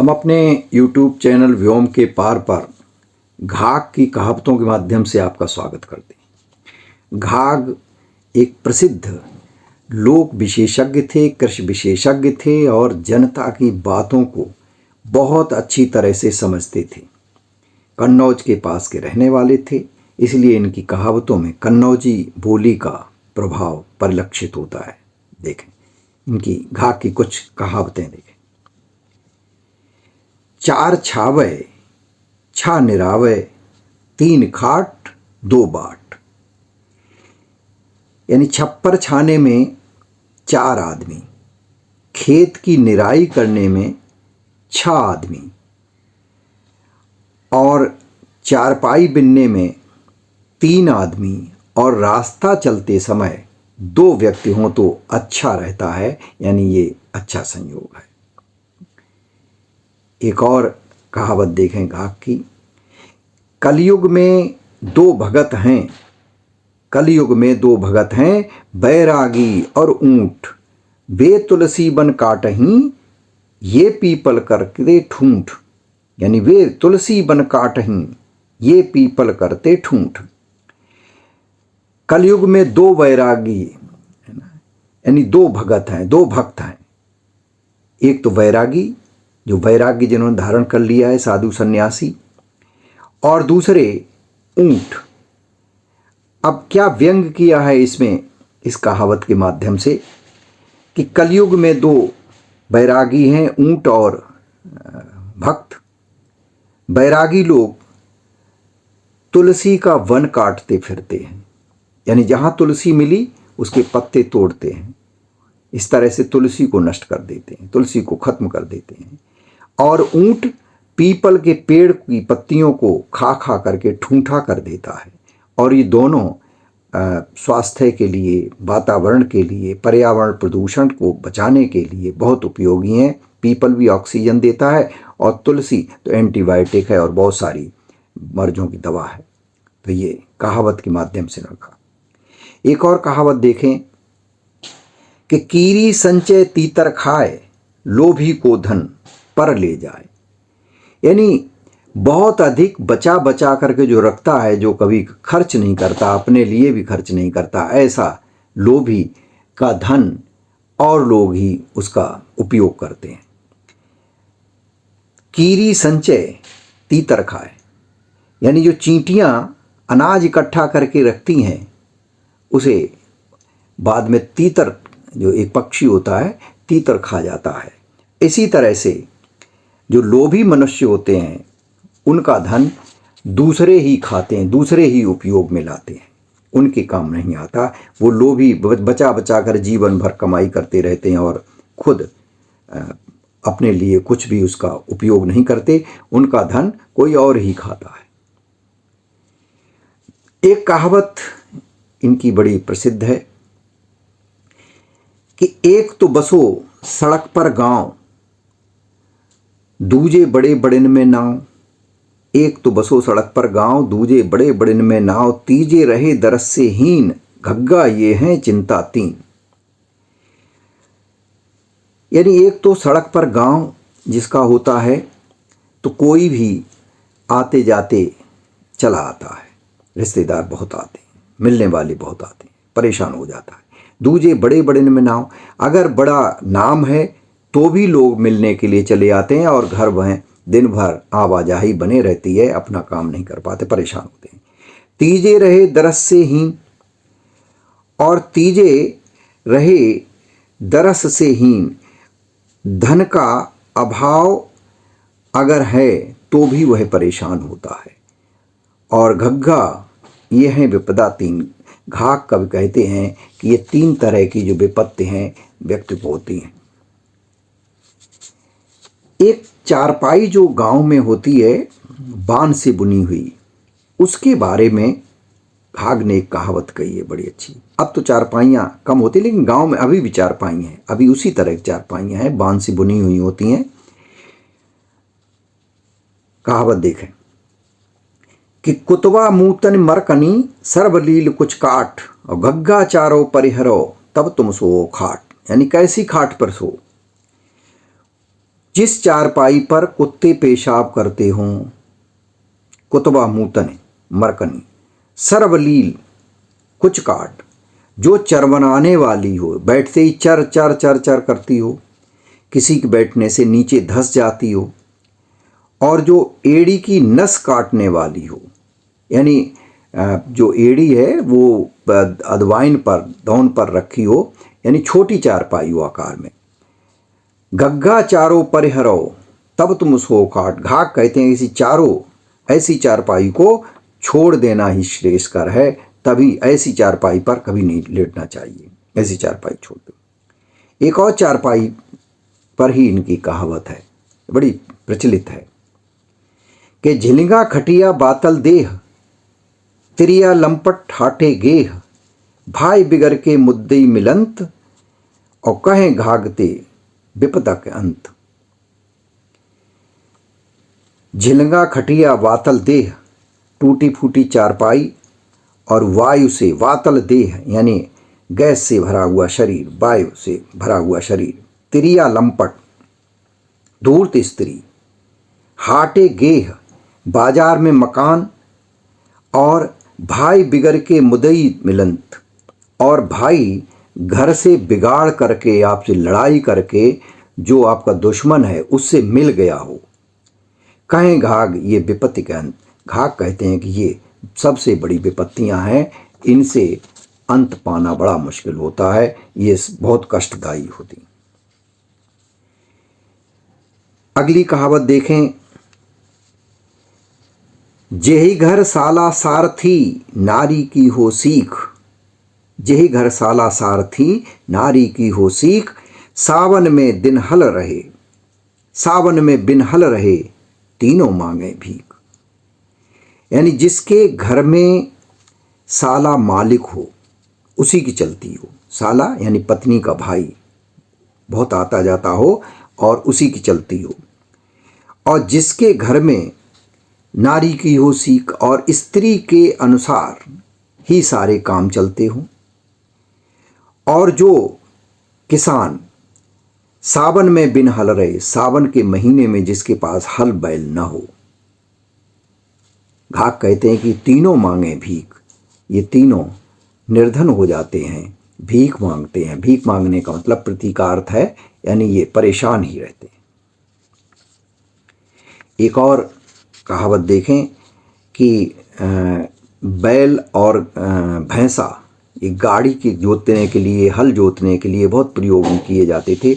हम अपने YouTube channel व्योम के पार पर घाघ की कहावतों के माध्यम से आपका स्वागत करते हैं। घाघ एक प्रसिद्ध लोक विशेषज्ञ थे, कृषि विशेषज्ञ थे और जनता की बातों को बहुत अच्छी तरह से समझते थे। कन्नौज के पास के रहने वाले थे, इसलिए इनकी कहावतों में कन्नौजी बोली का प्रभाव परिलक्षित होता है। देखें इनकी घाघ की कुछ कहावतें देखें। चार छावे छा निरावे, तीन खाट दो बाट। यानी छप्पर छाने में चार आदमी, खेत की निराई करने में 6 आदमी और चारपाई बिनने में 3 आदमी और रास्ता चलते समय 2 व्यक्ति हों तो अच्छा रहता है। यानी ये अच्छा संयोग है। एक और कहावत देखें घाघ की। कलयुग में 2 भगत हैं, कलयुग में 2 भगत हैं, बैरागी और ऊंट। वे तुलसी बन काटहीं, ये पीपल करते ठूंठ। यानी वे तुलसी बन काटहीं, ये पीपल करते ठूंठ। कलयुग में 2 बैरागी है ना, यानी 2 भगत हैं, 2 भक्त हैं। एक तो बैरागी, जो वैराग्य जिन्होंने धारण कर लिया है, साधु सन्यासी, और दूसरे ऊंट। अब क्या व्यंग किया है इसमें इस कहावत के माध्यम से कि कलयुग में 2 बैरागी हैं, ऊंट और भक्त। बैरागी लोग तुलसी का वन काटते फिरते हैं, यानी जहां तुलसी मिली उसके पत्ते तोड़ते हैं, इस तरह से तुलसी को नष्ट कर देते हैं, तुलसी को खत्म कर देते हैं। और ऊंट पीपल के पेड़ की पत्तियों को खा खा करके ठूंठा कर देता है। और ये दोनों स्वास्थ्य के लिए, वातावरण के लिए, पर्यावरण प्रदूषण को बचाने के लिए बहुत उपयोगी हैं। पीपल भी ऑक्सीजन देता है और तुलसी तो एंटीबायोटिक है और बहुत सारी मर्जों की दवा है। तो ये कहावत के माध्यम से रखा। एक और कहावत देखें कि कीरी संचय तीतर खाए, लोभी को धन पर ले जाए। यानी बहुत अधिक बचा बचा करके जो रखता है, जो कभी खर्च नहीं करता, अपने लिए भी खर्च नहीं करता, ऐसा लोभी का धन और लोग ही उसका उपयोग करते हैं। कीरी संचय तीतर खाए, यानी जो चींटियां अनाज इकट्ठा करके रखती हैं उसे बाद में तीतर, जो एक पक्षी होता है, तीतर खा जाता है। इसी तरह से जो लोभी मनुष्य होते हैं उनका धन दूसरे ही खाते हैं, दूसरे ही उपयोग में लाते हैं, उनके काम नहीं आता। वो लोभी बचा बचा कर जीवन भर कमाई करते रहते हैं और खुद अपने लिए कुछ भी उसका उपयोग नहीं करते, उनका धन कोई और ही खाता है। एक कहावत इनकी बड़ी प्रसिद्ध है कि एक तो बसो सड़क पर गांव, दूजे बड़े बड़िन में नाव। एक तो बसो सड़क पर गांव, दूजे बड़े बड़िन में नाव। तीजे रहे दरस से हीन, घग्गा ये हैं चिंता 3। यानी एक तो सड़क पर गांव जिसका होता है तो कोई भी आते जाते चला आता है, रिश्तेदार बहुत आते हैं, मिलने वाले बहुत आते हैं, परेशान हो जाता है। दूजे बड़े बड़िन में नाव, अगर बड़ा नाम है तो भी लोग मिलने के लिए चले आते हैं और घर वह दिन भर आवाजाही बने रहती है, अपना काम नहीं कर पाते, परेशान होते हैं। तीजे रहे दरस से हीन, और तीजे रहे दरस से हीन, धन का अभाव अगर है तो भी वह परेशान होता है। और घग्गा ये हैं विपदा 3। घाघ कवि कहते हैं कि ये 3 तरह की जो विपत्ति हैं व्यक्ति को होती हैं। एक चारपाई जो गांव में होती है बांस से बुनी हुई, उसके बारे में घाघ ने एक कहावत कही है बड़ी अच्छी। अब तो चारपाइयाँ कम होती, लेकिन गांव में अभी भी चारपाई हैं, अभी उसी तरह की चारपाइयाँ हैं, बांस से बुनी हुई होती हैं। कहावत देखें कि कुतवा मूतन मरकनी, सर्वलील कुछ काठ, और घग्गा चारो परिहरो, तब तुम सो खाट। यानी कैसी खाट पर सो, जिस चारपाई पर कुत्ते पेशाब करते हों, कुतबा मूतने मरकनी, सर्वलील कुछ काट, जो चरवनाने वाली हो, बैठते ही चर चर चर चर करती हो, किसी के बैठने से नीचे धंस जाती हो, और जो एड़ी की नस काटने वाली हो, यानी जो एड़ी है वो अदवाइन पर दौन पर रखी हो, यानी छोटी चारपाई हो आकार में। गग्गा चारों परिहरो तब तुम उसको काट, घाक कहते हैं किसी चारों ऐसी चारपाई को छोड़ देना ही श्रेयस्कर है, तभी ऐसी चारपाई पर कभी नहीं लेटना चाहिए, ऐसी चारपाई छोड़ दो। एक और चारपाई पर ही इनकी कहावत है, बड़ी प्रचलित है कि झिलिंगा खटिया बातल देह, तिरिया लंपट ठाटे गेह, भाई बिगर के मुद्दई मिलंत, और कहें घागते विपदा के अंत। झिलंगा खटिया वातल देह, टूटी फूटी चारपाई, और वायु से वातल देह यानी गैस से भरा हुआ शरीर, वायु से भरा हुआ शरीर, तिरिया लंपट धूर्त स्त्री, हाटे गेह बाजार में मकान, और भाई बिगड़ के मुदई मिलंत, और भाई घर से बिगाड़ करके, आपसे लड़ाई करके जो आपका दुश्मन है उससे मिल गया हो। कहें घाग ये विपत्ति का अंत, घाग कहते हैं कि ये सबसे बड़ी विपत्तियां हैं, इनसे अंत पाना बड़ा मुश्किल होता है, ये बहुत कष्टदायी होती। अगली कहावत देखें, जेहि घर साला सारथी नारी की हो सीख, जेहि घर साला सारथी नारी की हो सीख, सावन में दिन हल रहे, सावन में बिन हल रहे, तीनों मांगे भीख। यानी जिसके घर में साला मालिक हो उसी की चलती हो, साला यानी पत्नी का भाई बहुत आता जाता हो और उसी की चलती हो, और जिसके घर में नारी की हो सीख और स्त्री के अनुसार ही सारे काम चलते हों, और जो किसान सावन में बिन हल रहे, सावन के महीने में जिसके पास हल बैल न हो, घाक कहते हैं कि तीनों मांगे भीख, ये तीनों निर्धन हो जाते हैं, भीख मांगते हैं। भीख मांगने का मतलब प्रतीकार्थ है, यानी ये परेशान ही रहते हैं। एक और कहावत देखें कि बैल और भैंसा ये गाड़ी के जोतने के लिए, हल जोतने के लिए बहुत प्रयोग किए जाते थे।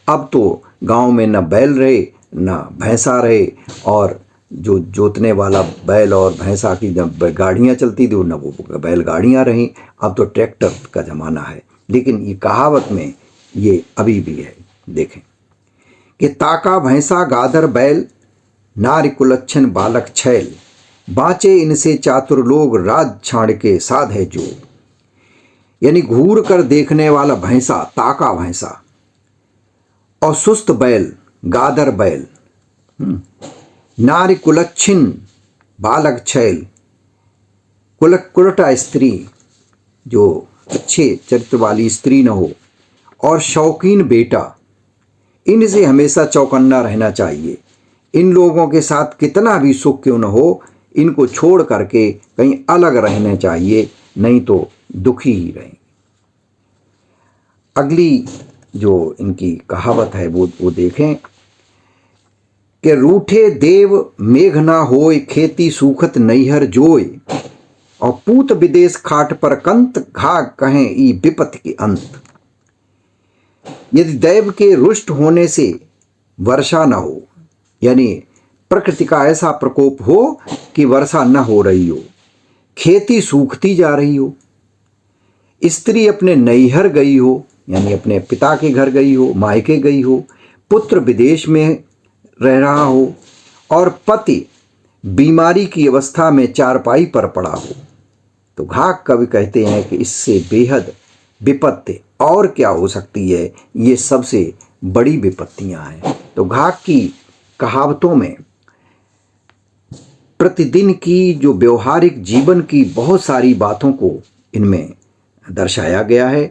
अब तो गांव में न बैल रहे न भैंसा रहे, और जो जोतने वाला बैल और भैंसा की जब गाड़ियाँ चलती थी न वो बैलगाड़ियाँ रहीं, अब तो ट्रैक्टर का ज़माना है। लेकिन ये कहावत में ये अभी भी है। देखें कि ताका भैंसा गादर बैल, नारी कुलच्छन बालक छैल, बाँचे इनसे चातुर लोग, राज छाड़ के साध है जो। यानी घूर कर देखने वाला भैंसा, ताका भैंसा, और सुस्त बैल गादर बैल, नारी कुलच्छिन बालक छैल, कुलटा स्त्री जो अच्छे चरित्र वाली स्त्री न हो, और शौकीन बेटा, इनसे हमेशा चौकन्ना रहना चाहिए। इन लोगों के साथ कितना भी सुख क्यों न हो, इनको छोड़ करके कहीं अलग रहना चाहिए, नहीं तो दुखी ही रहेंगे। अगली जो इनकी कहावत है वो देखें कि रूठे देव मेघ ना होय, खेती सूखत नैहर जोय, और पूत विदेश खाट पर कंत, घाग कहें ई विपत्ति के अंत। यदि दैव के रुष्ट होने से वर्षा न हो, यानी प्रकृति का ऐसा प्रकोप हो कि वर्षा न हो रही हो, खेती सूखती जा रही हो, स्त्री अपने नैहर गई हो यानी अपने पिता के घर गई हो, मायके गई हो, पुत्र विदेश में रह रहा हो, और पति बीमारी की अवस्था में चारपाई पर पड़ा हो, तो घाक कवि कहते हैं कि इससे बेहद विपत्ति और क्या हो सकती है, ये सबसे बड़ी विपत्तियां हैं। तो घाक की कहावतों में प्रतिदिन की जो व्यवहारिक जीवन की बहुत सारी बातों को इनमें दर्शाया गया है।